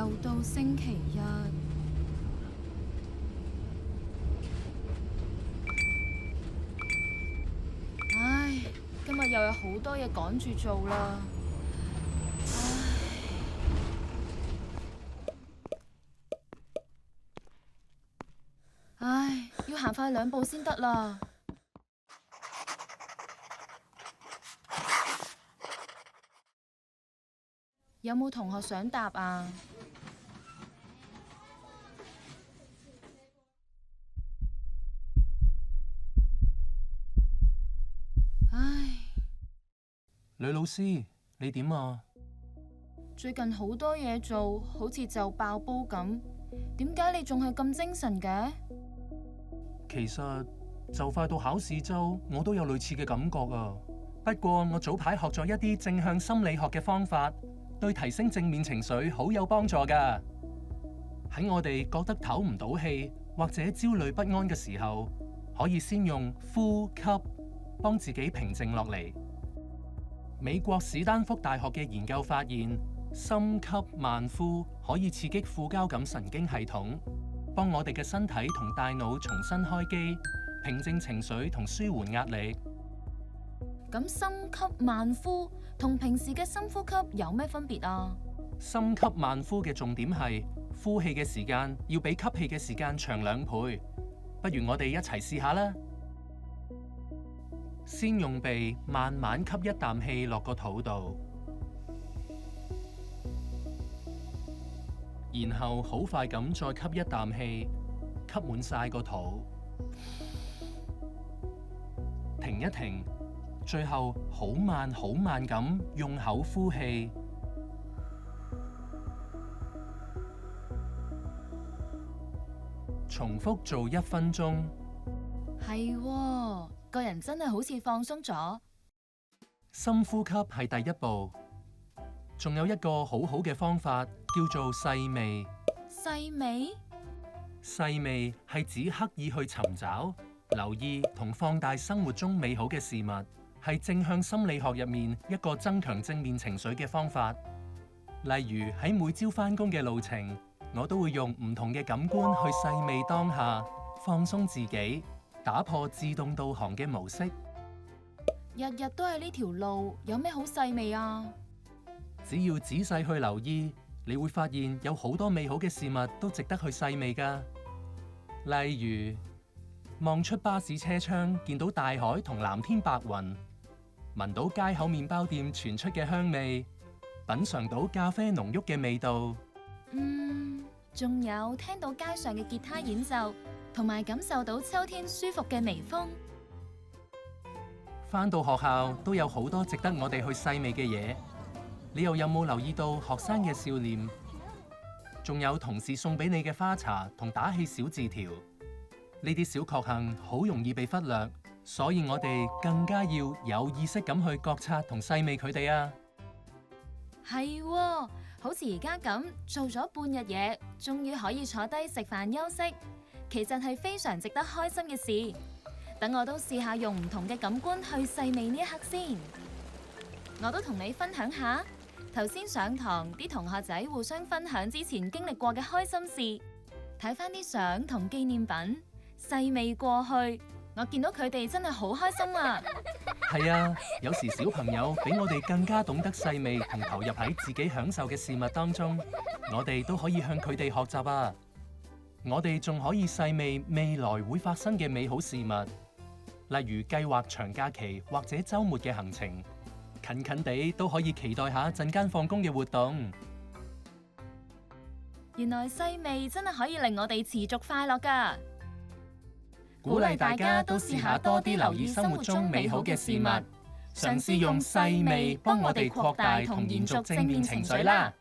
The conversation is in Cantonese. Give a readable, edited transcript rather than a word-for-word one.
又到星期一，唉，今日又有好多嘢趕住做啦，唉，要行快2步先得啦。有冇同學想答啊？唉，呂老師，你點啊？最近好多嘢做，好似就爆煲咁。點解你仲係咁精神嘅？其實就快到考試周，我都有類似嘅感覺啊。不過我早排學咗一啲正向心理學嘅方法，對提升正面情緒好有幫助㗎。喺我哋覺得唞唔到氣或者焦慮不安嘅時候，可以先用呼吸幫自己平靜落嚟。美國史丹福大學嘅研究發現，深吸慢呼可以刺激副交感神經系統，幫我哋嘅身體同大腦重新開機，平靜情緒同舒緩壓力。咁深吸慢呼同平時嘅深呼吸有咩分別啊？深吸慢呼嘅重點係呼氣嘅時間要比吸氣嘅時間長2倍。不如我哋一齊試下啦。先用鼻慢慢吸一啖氣落個肚度，然後好快咁再吸一啖氣，吸滿晒個肚。停一停，最後好慢咁用口呼氣。重複做1分鐘。係喎，個人真係好似放鬆咗。深呼吸係第一步，仲有一個好好嘅方法叫做細味。細味？細味係指刻意去尋找、留意同放大生活中美好嘅事物，係正向心理學入面一個增強正面情緒嘅方法。例如喺每朝返工嘅路程，我都會用唔同嘅感官去細味當下，放鬆自己，打破自動導航嘅模式。日日都係呢條路，有咩好細味啊？只要仔細去留意，你會發現有好多美好嘅事物都值得去細味㗎。例如，望出巴士車窗，見到大海同藍天白雲，聞到街口麵包店傳出嘅香味，品嚐到咖啡濃郁嘅味道。仲有聽到街上嘅吉他演奏，同埋感受到秋天舒服嘅微風。返到學校都有好多值得我哋去細味嘅嘢，你又有冇留意到學生嘅笑臉？仲有同事送俾你嘅花茶同打氣小字條，呢啲小確幸好容易被忽略，所以我哋更加要有意識咁去覺察同細味佢哋啊！係喎，好似而家咁做咗半日嘢，終於可以坐低食飯休息，其實係非常值得開心嘅事。等我都試下用唔同嘅感官去細味呢一刻先。我都同你分享下，頭先上堂啲同學仔互相分享之前經歷過嘅開心事，睇返啲相同紀念品，細味過去，我見到佢哋真係好開心啊！係啊，有時小朋友比我哋更加懂得細味同投入喺自己享受嘅事物當中，我哋都可以向佢哋學習啊！我哋仲可以細味未來會發生嘅美好事物，例如計劃長假期或者週末嘅行程，近近地都可以期待下陣間放工嘅活動。原來細味真係可以令我哋持續快樂㗎。鼓勵大家都試下多啲留意生活中美好嘅事物，嘗試用細味幫我哋擴大同延續正面情緒啦。